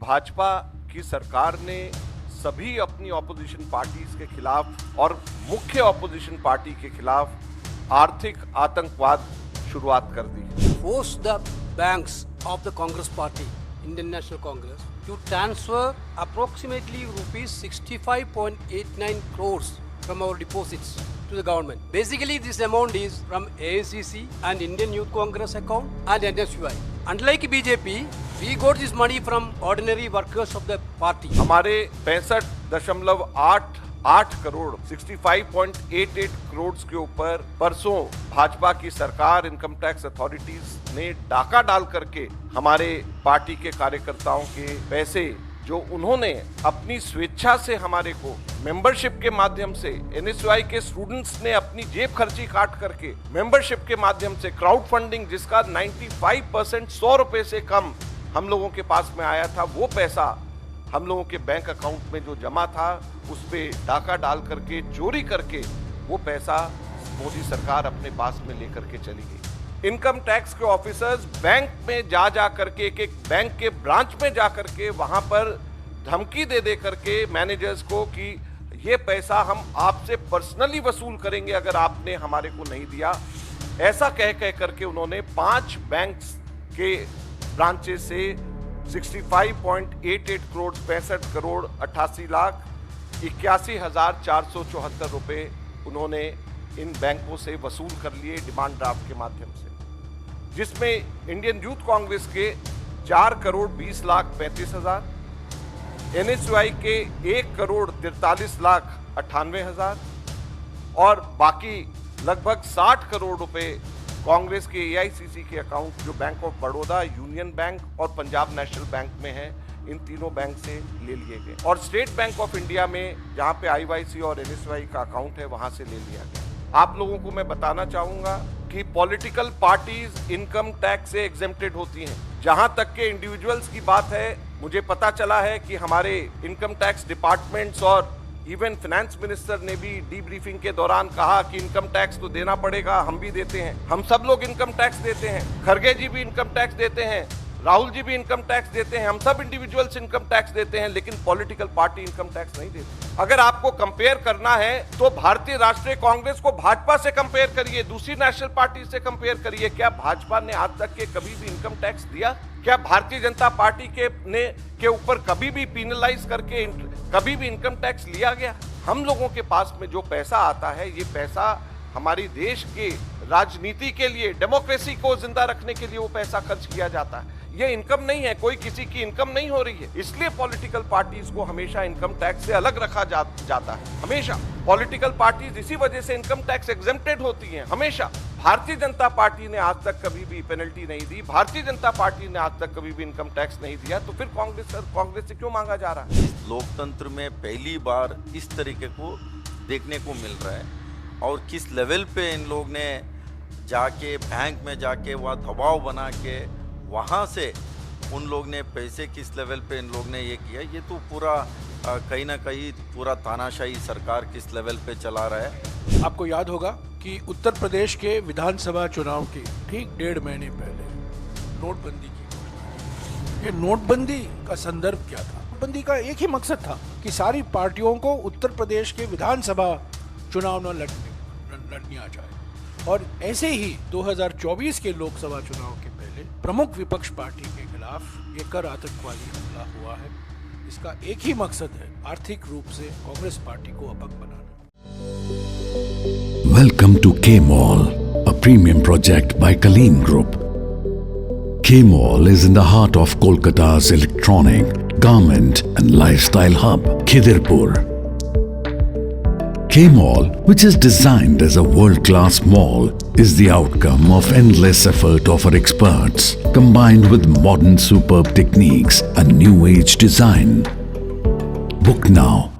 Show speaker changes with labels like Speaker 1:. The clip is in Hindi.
Speaker 1: भाजपा की सरकार ने सभी अपनी ऑपोजिशन पार्टीज के खिलाफ और मुख्य ऑपोजिशन पार्टी के खिलाफ आर्थिक आतंकवाद शुरुआत कर दी।
Speaker 2: Forced the banks of the Congress Party, Indian National Congress, to transfer approximately rupees 65.89 crores from our deposits to the government. Basically, this amount is from AICC and Indian Youth Congress account and NSUI. Unlike BJP, we got this money from ordinary workers of the party.
Speaker 1: हमारे 65.88 करोड़ 65.88 करोड़ के ऊपर परसों भाजपा की सरकार इनकम टैक्स अथॉरिटीज ने डाका डाल करके हमारे पार्टी के कार्यकर्ताओं के पैसे जो उन्होंने अपनी स्वेच्छा से हमारे को मेंबरशिप के माध्यम से एनएसयूआई के स्टूडेंट्स ने अपनी जेब खर्ची काट करके मेंबरशिप के माध्यम से क्राउड फंडिंग जिसका 95% 100 रुपए से कम हम लोगों के पास में आया था, वो पैसा हम लोगों के बैंक अकाउंट में जो जमा था उस पे डाका डाल करके चोरी करके वो पैसा मोदी सरकार अपने पास में लेकर के चली गई। इनकम टैक्स के ऑफिसर्स बैंक में जा करके एक बैंक के ब्रांच में जा करके वहां पर धमकी दे करके मैनेजर्स को कि ये पैसा हम आपसे पर्सनली वसूल करेंगे अगर आपने हमारे को नहीं दिया, ऐसा कह करके उन्होंने 5 बैंक्स के ब्रांचेस से 65.88 करोड़ 65 करोड़ 88 लाख 81,474 रुपए उन्होंने इन बैंकों से वसूल कर लिए डिमांड ड्राफ्ट के माध्यम से, जिसमें इंडियन यूथ कांग्रेस के 4 करोड़ 20 लाख 35 हजार, एनएसयूआई के 1 करोड़ 43 लाख 98 हजार और बाकी लगभग 60 करोड़ रुपए कांग्रेस के एआईसीसी के अकाउंट जो bank of Baroda, union bank और पंजाब नेशनल बैंक में है, इन तीनों बैंक से ले लिए गए और स्टेट बैंक ऑफ इंडिया में जहां पे आईवाईसी और एनएसयूआई का अकाउंट है वहां से ले लिया गया। आप लोगों को मैं बताना चाहूंगा कि पॉलिटिकल पार्टीज इनकम टैक्स से एग्जेम्प्टेड होती हैं। जहां तक के इंडिविजुअल्स की बात है, मुझे पता चला है कि हमारे इनकम टैक्स डिपार्टमेंट्स और इवन फाइनेंस मिनिस्टर ने भी डीब्रीफिंग के दौरान कहा कि इनकम टैक्स तो देना पड़ेगा, हम भी देते हैं, हम सब लोग इनकम टैक्स देते हैं, खरगे जी भी इनकम टैक्स देते हैं, राहुल जी भी इनकम टैक्स देते हैं, हम सब इंडिविजुअल्स इनकम टैक्स देते हैं, लेकिन पॉलिटिकल पार्टी इनकम टैक्स नहीं देती। अगर आपको कंपेयर करना है तो भारतीय राष्ट्रीय कांग्रेस को भाजपा से कंपेयर करिए, दूसरी नेशनल पार्टी से कंपेयर करिए। क्या भाजपा ने आज तक के कभी भी इनकम टैक्स दिया? क्या भारतीय जनता पार्टी के ऊपर कभी भी पिनलाइज करके कभी भी इनकम टैक्स लिया गया? हम लोगों के पास में जो पैसा आता है, ये पैसा हमारी देश के राजनीति के लिए, डेमोक्रेसी को जिंदा रखने के लिए वो पैसा खर्च किया जाता है। ये इनकम नहीं है, कोई किसी की इनकम नहीं हो रही है, इसलिए पॉलिटिकल पार्टीज को हमेशा इनकम टैक्स से अलग रखा जाता है। हमेशा पॉलिटिकल पार्टीज इसी वजह से इनकम टैक्स एग्जेम्प्टेड होती हैं। हमेशा भारतीय जनता पार्टी ने आज तक कभी भी पेनल्टी नहीं दी, भारतीय जनता पार्टी ने आज तक कभी भी इनकम टैक्स नहीं दिया, तो फिर कांग्रेस से क्यों मांगा जा रहा है?
Speaker 3: लोकतंत्र में पहली बार इस तरीके को देखने को मिल रहा है और किस लेवल पे इन लोग ने जाके बैंक में जाके वह दबाव बना के वहाँ से उन लोग ने पैसे किस लेवल पे इन लोग ने ये किया, ये तो पूरा कहीं ना कहीं पूरा तानाशाही सरकार किस लेवल पे चला रहा है।
Speaker 4: आपको याद होगा कि उत्तर प्रदेश के विधानसभा चुनाव के ठीक 1.5 महीने पहले नोटबंदी की घोषणा। ये नोटबंदी का संदर्भ क्या था? नोटबंदी का एक ही मकसद था कि सारी पार्टियों को उत्तर प्रदेश के विधानसभा चुनाव न लड़नी आ जाए, और ऐसे ही 2024 के लोकसभा चुनाव के पहले प्रमुख विपक्ष पार्टी के खिलाफ ये कर आतंकवादी हमला हुआ है। इसका एक ही मकसद है, आर्थिक रूप से कांग्रेस पार्टी को अपंग बनाना।
Speaker 5: Welcome to K-Mall, a premium project by Kaleen Group. K-Mall is in the heart of Kolkata's electronic, garment and lifestyle hub, Khidirpur. K-Mall, which is designed as a world-class mall, is the outcome of endless effort of our experts, combined with modern superb techniques and new age design. Book now